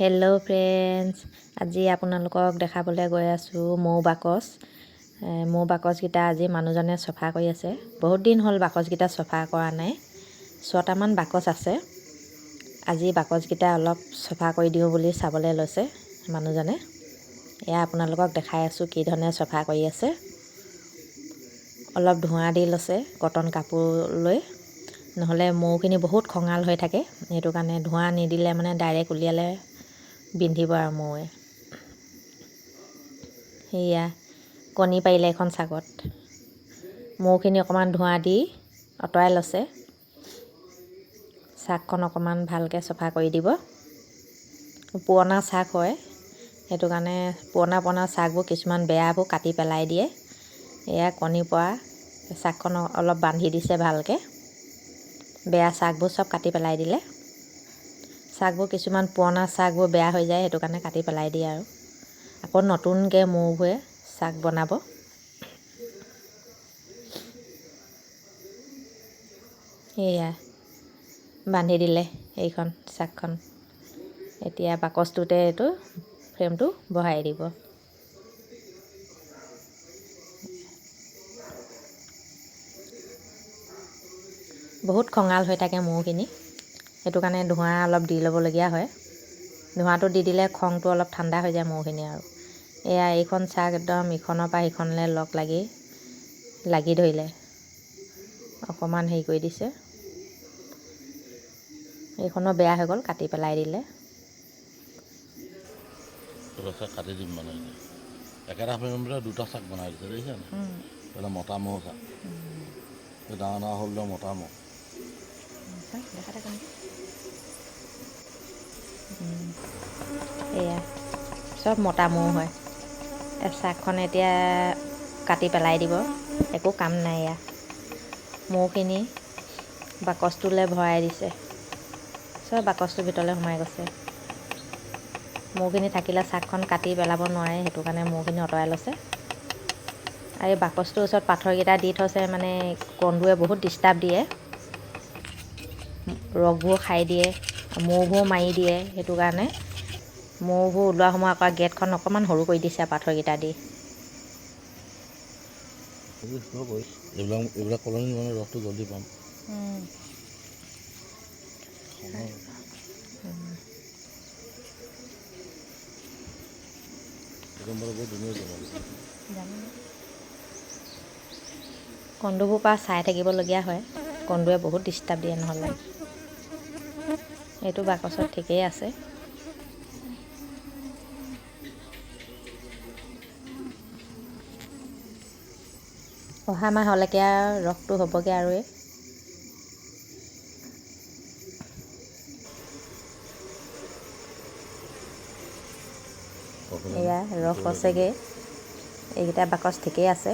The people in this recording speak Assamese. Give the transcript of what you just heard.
হেল্ল' ফ্ৰেণ্ডছ, আজি আপোনালোকক দেখাবলৈ গৈ আছোঁ মৌ বাকচ। মৌ বাকচকেইটা আজি মানুহজনে চফা কৰি আছে। বহুত দিন হ'ল বাকচকেইটা চফা কৰা নাই। 6টামান বাকচ আছে। আজি বাকচকেইটা অলপ চফা কৰি দিওঁ বুলি চাবলৈ লৈছে মানুহজনে। এয়া আপোনালোকক দেখাই আছোঁ কি ধৰণে চফা কৰি আছে। অলপ ধোঁৱা দি লৈছে কটন কাপোৰ লৈ, নহ'লে মৌখিনি বহুত খঙাল হৈ থাকে। সেইটো কাৰণে ধোঁৱা নিদিলে মানে ডাইৰেক্ট উলিয়ালে বিন্ধিব আৰু মৌৱে। সেয়া কণী পাৰিলে এখন ছাগত। মৌখিনি অকণমান ধোঁৱা দি আঁতৰাই লৈছে। চাকখন অকণমান ভালকৈ চফা কৰি দিব। পুৰণা চাক হয়, সেইটো কাৰণে পুৰণা চাকবোৰ কিছুমান বেয়াবোৰ কাটি পেলাই দিয়ে। এয়া কণী পৰা চাকখন অলপ বান্ধি দিছে ভালকৈ। বেয়া চাকবোৰ চব কাটি পেলাই দিলে। চাকবোৰ কিছুমান পুৰণা চাকবোৰ বেয়া হৈ যায়, সেইটো কাৰণে কাটি পেলাই দিয়ে আৰু আকৌ নতুনকৈ মৌবোৰে চাক বনাব। সেয়া বান্ধি দিলে এইখন চাকখন। এতিয়া বাকচটোতে এইটো ফ্ৰেমটো বহাই দিব। বহুত খঙাল হৈ থাকে মৌখিনি, সেইটো কাৰণে ধোঁৱা অলপ দি ল'বলগীয়া হয়। ধোঁৱাটো দি দিলে খংটো অলপ ঠাণ্ডা হৈ যায় মৌখিনি আৰু। এয়া এইখন চাক একদম ইখনৰ পৰা সিখনলৈ লাগি ধৰিলে। অকণমান হেৰি কৰি দিছে, এইখনো বেয়া হৈ গ'ল, কাটি পেলাই দিলে। কাটি দিম মানে একেটা ফ্ৰেমতে দুটা চাক বনাই দিছে, দেখিছা নাই? এটা মতা মহ চাক, ডাঙৰ ডাঙৰ হ'ল মতা মহ। এয়া চব মতা মৌ হয়। চাকখন এতিয়া কাটি পেলাই দিব, একো কাম নাই। এয়া মৌখিনি বাকচটোলৈ ভৰাই দিছে, চব বাকচটোৰ ভিতৰলৈ সোমাই গৈছে। মৌখিনি থাকিলে চাকখন কাটি পেলাব নোৱাৰে, সেইটো কাৰণে মৌখিনি আঁতৰাই লৈছে। আৰু এই বাকচটোৰ ওচৰত পাথৰকেইটা দি থৈছে, মানে কন্দুৱে বহুত ডিষ্টাৰ্ব দিয়ে। ৰসবোৰ খাই দিয়ে, মৌবোৰ মাৰি দিয়ে, সেইটো কাৰণে মৌবোৰ ওলোৱা সময় আকৌ গেটখন অকণমান সৰু কৰি দিছে পাথৰকেইটা দি। এইবিলাক কলনি মানে ৰসটো জলদি পাম। কন্দুবোৰ পৰা চাই থাকিবলগীয়া হয়, কন্দুৱে বহুত ডিষ্টাৰ্ব দিয়ে নহ'লে। এইটো বাকচত ঠিকেই আছে। অহা মাহলৈকে আৰু ৰসটো হ'বগৈ আৰু এয়া ৰস হৈছেগৈ। এইকেইটা বাকচ ঠিকেই আছে।